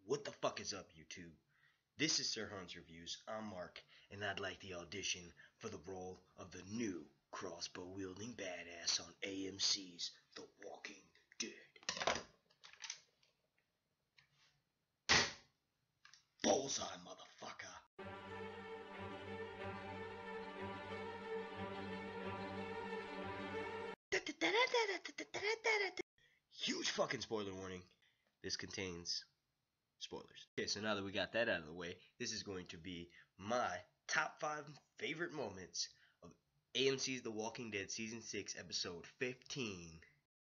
What the fuck is up, YouTube? This is Sir Hans Reviews. I'm Mark, and I'd like the audition for the role of the new crossbow-wielding badass on AMC's The Walking Dead. Bullseye, motherfucker! Huge fucking spoiler warning. This contains spoilers. Okay, so now that we got that out of the way, this is going to be my top 5 favorite moments of AMC's The Walking Dead Season 6, Episode 15.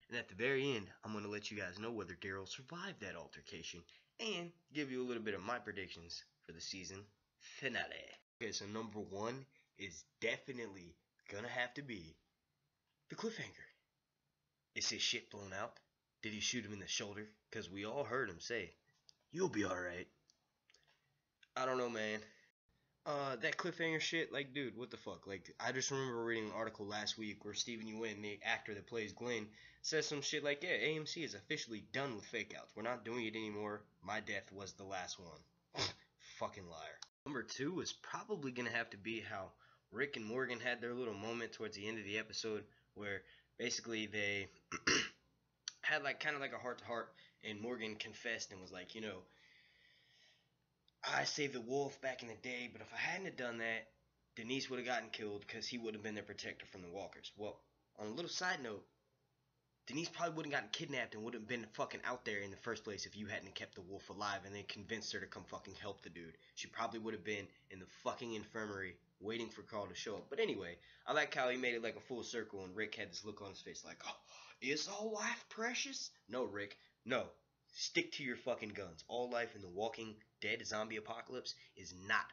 And at the very end, I'm going to let you guys know whether Daryl survived that altercation and give you a little bit of my predictions for the season finale. Okay, so number 1 is definitely going to have to be the cliffhanger. Is his shit blown out? Did he shoot him in the shoulder? Because we all heard him say, "You'll be alright." I don't know, man. That cliffhanger shit, like, dude, what the fuck? Like, I just remember reading an article last week where Stephen Ewan, the actor that plays Glenn, says some shit like, yeah, AMC is officially done with fake outs. We're not doing it anymore. My death was the last one. Fucking liar. Number 2 is probably going to have to be how Rick and Morgan had their little moment towards the end of the episode where basically they had like kind of like a heart-to-heart, and Morgan confessed and was like, you know, I saved the wolf back in the day, but if I hadn't have done that, Denise would have gotten killed because he would have been their protector from the walkers. Well, on a little side note, Denise probably wouldn't gotten kidnapped and would have been fucking out there in the first place if you hadn't kept the wolf alive and then convinced her to come fucking help the dude. She probably would have been in the fucking infirmary waiting for Carl to show up. But anyway, I like how he made it like a full circle and Rick had this look on his face like, oh, is all life precious? No, Rick, no. Stick to your fucking guns. All life in the Walking Dead zombie apocalypse is not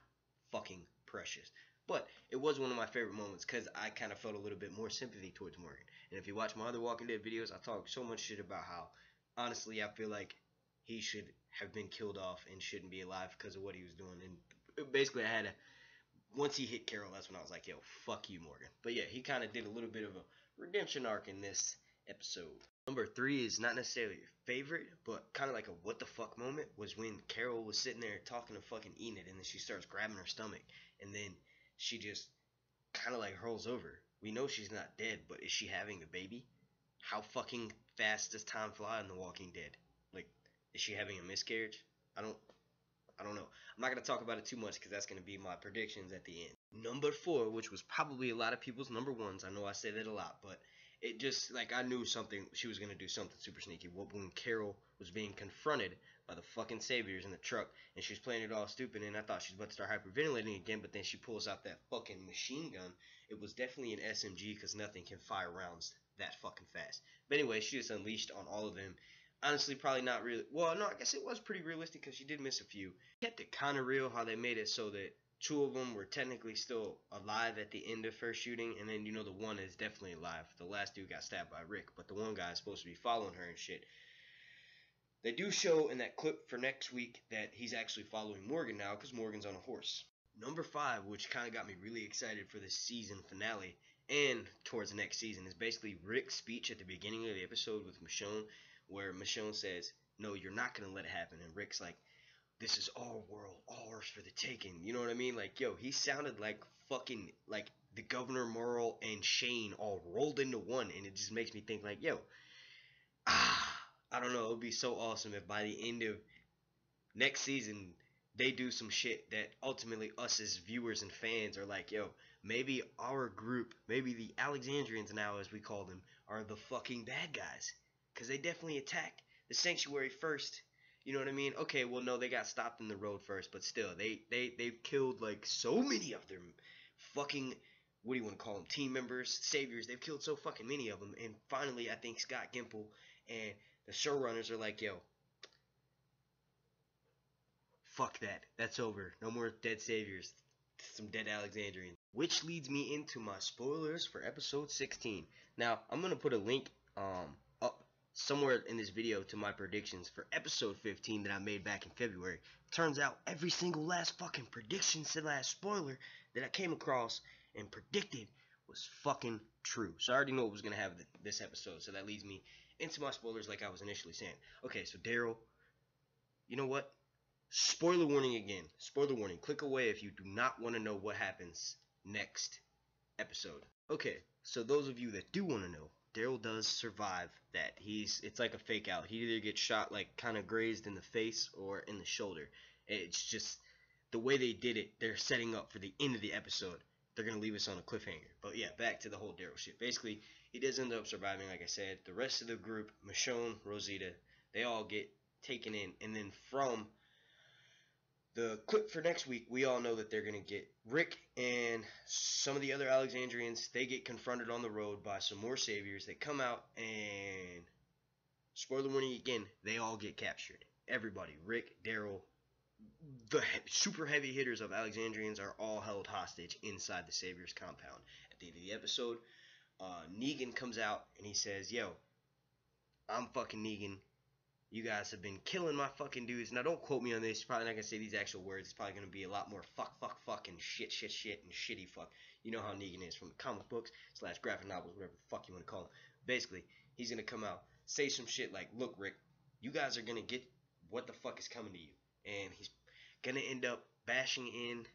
fucking precious. But it was one of my favorite moments because I kind of felt a little bit more sympathy towards Morgan. And if you watch my other Walking Dead videos, I talk so much shit about how, honestly, I feel like he should have been killed off and shouldn't be alive because of what he was doing. And basically, I had to, once he hit Carol, that's when I was like, yo, fuck you, Morgan. But yeah, he kind of did a little bit of a redemption arc in this episode. Number 3 is not necessarily a favorite, but kind of like a what the fuck moment was when Carol was sitting there talking to fucking Enid, and then she starts grabbing her stomach, and then she just kind of like hurls over. We know she's not dead, but is she having a baby? How fucking fast does time fly in The Walking Dead? Like, is she having a miscarriage? I don't know. I'm not going to talk about it too much because that's going to be my predictions at the end. Number 4, which was probably a lot of people's number 1s. I know I say that a lot, but it just, like, I knew something, she was going to do something super sneaky. When Carol was being confronted by the fucking saviors in the truck, and she was playing it all stupid, and I thought she was about to start hyperventilating again, but then she pulls out that fucking machine gun. It was definitely an SMG because nothing can fire rounds that fucking fast. But anyway, she just unleashed on all of them. Honestly, probably not really. Well, no, I guess it was pretty realistic because she did miss a few. Kept it kind of real how they made it so that 2 of them were technically still alive at the end of first shooting, and then, you know, the one is definitely alive. The last dude got stabbed by Rick, but the one guy is supposed to be following her and shit. They do show in that clip for next week that he's actually following Morgan now because Morgan's on a horse. Number 5, which kind of got me really excited for the season finale and towards the next season, is basically Rick's speech at the beginning of the episode with Michonne, where Michonne says, no, you're not going to let it happen. And Rick's like, this is our world, ours for the taking. You know what I mean? Like, yo, he sounded like fucking, like, the Governor Merle and Shane all rolled into one. And it just makes me think, like, yo, I don't know. It would be so awesome if by the end of next season, they do some shit that ultimately us as viewers and fans are like, yo, maybe our group, maybe the Alexandrians now, as we call them, are the fucking bad guys. Because they definitely attacked the sanctuary first. You know what I mean? Okay, well, no, they got stopped in the road first, but still, they've killed, like, so many of them fucking, what do you want to call them, team members, saviors. They've killed so fucking many of them, and finally, I think Scott Gimple and the showrunners are like, yo, fuck that. That's over. No more dead saviors. Some dead Alexandrians. Which leads me into my spoilers for episode 16. Now, I'm going to put a link up somewhere in this video to my predictions for episode 15 that I made back in February. Turns out every single last fucking prediction / spoiler that I came across and predicted was fucking true. So I already know what was going to happen this episode. So that leads me into my spoilers like I was initially saying. Okay, so Daryl, you know what? Spoiler warning again. Spoiler warning. Click away if you do not want to know what happens next episode. Okay, so those of you that do want to know, Daryl does survive that. It's like a fake out. He either gets shot like kind of grazed in the face or in the shoulder. It's just the way they did it. They're setting up for the end of the episode. They're gonna leave us on a cliffhanger. But yeah, back to the whole Daryl shit. Basically, he does end up surviving, like I said. The rest of the group, Michonne, Rosita, they all get taken in, and then from the clip for next week, we all know that they're going to get Rick and some of the other Alexandrians. They get confronted on the road by some more saviors. They come out and, spoiler warning again, they all get captured. Everybody, Rick, Daryl, the super heavy hitters of Alexandrians are all held hostage inside the saviors compound. At the end of the episode, Negan comes out and he says, yo, I'm fucking Negan. You guys have been killing my fucking dudes. Now, don't quote me on this. You're probably not going to say these actual words. It's probably going to be a lot more fuck, and shit, and shitty fuck. You know how Negan is from the comic books / graphic novels, whatever the fuck you want to call them. Basically, he's going to come out, say some shit like, look, Rick, you guys are going to get what the fuck is coming to you. And he's going to end up bashing in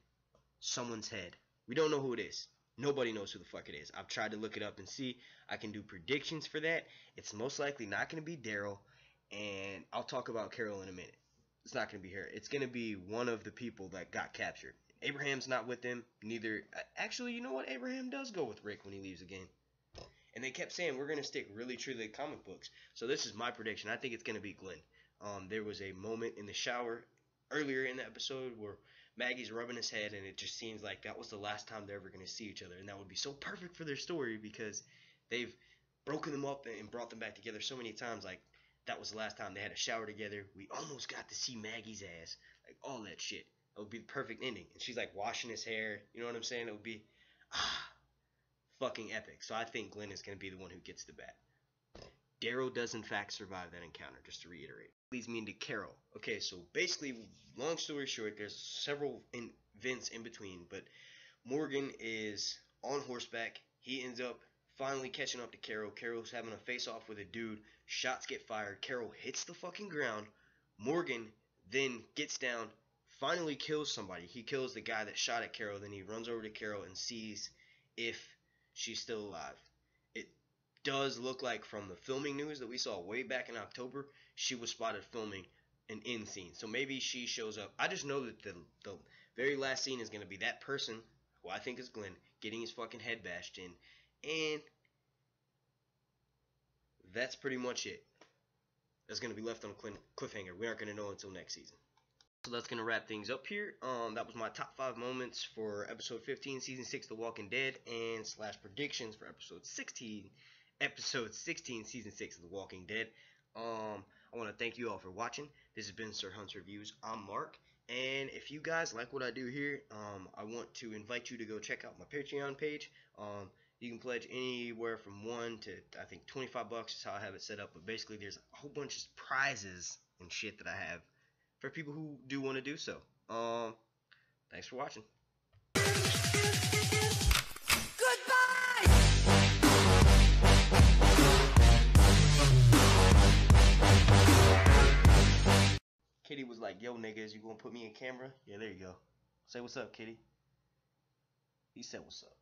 someone's head. We don't know who it is. Nobody knows who the fuck it is. I've tried to look it up and see. I can do predictions for that. It's most likely not going to be Daryl. And I'll talk about Carol in a minute. It's not going to be her. It's going to be one of the people that got captured. Abraham's not with them. Neither. Actually, you know what? Abraham does go with Rick when he leaves again. And they kept saying, we're going to stick really true to the comic books. So this is my prediction. I think it's going to be Glenn. There was a moment in the shower earlier in the episode where Maggie's rubbing his head, and it just seems like that was the last time they're ever going to see each other. And that would be so perfect for their story because they've broken them up and brought them back together so many times. Like, that was the last time they had a shower together. We almost got to see Maggie's ass. Like, all that shit. It would be the perfect ending. And she's, like, washing his hair. You know what I'm saying? It would be, fucking epic. So I think Glenn is going to be the one who gets the bat. Daryl does, in fact, survive that encounter, just to reiterate. Leads me into Carol. Okay, so basically, long story short, there's several events in between. But Morgan is on horseback. He ends up finally catching up to Carol. Carol's having a face-off with a dude. Shots get fired. Carol hits the fucking ground. Morgan then gets down, finally kills somebody. He kills the guy that shot at Carol. Then he runs over to Carol and sees if she's still alive. It does look like from the filming news that we saw way back in October, she was spotted filming an end scene. So maybe she shows up. I just know that the very last scene is going to be that person, who I think is Glenn, getting his fucking head bashed in. And that's pretty much it. That's going to be left on a cliffhanger. We aren't going to know until next season. So that's going to wrap things up here. That was my top 5 moments for episode 15, season 6, The Walking Dead, and / predictions for episode 16, season 6 of The Walking Dead. I want to thank you all for watching. This has been Sir Hunt's Reviews. I'm Mark. And if you guys like what I do here, I want to invite you to go check out my Patreon page. You can pledge anywhere from $1 to, I think, $25 is how I have it set up. But basically, there's a whole bunch of prizes and shit that I have for people who do want to do so. Thanks for watching. Goodbye! Kitty was like, yo, niggas, you gonna put me in camera? Yeah, there you go. Say what's up, Kitty. He said what's up.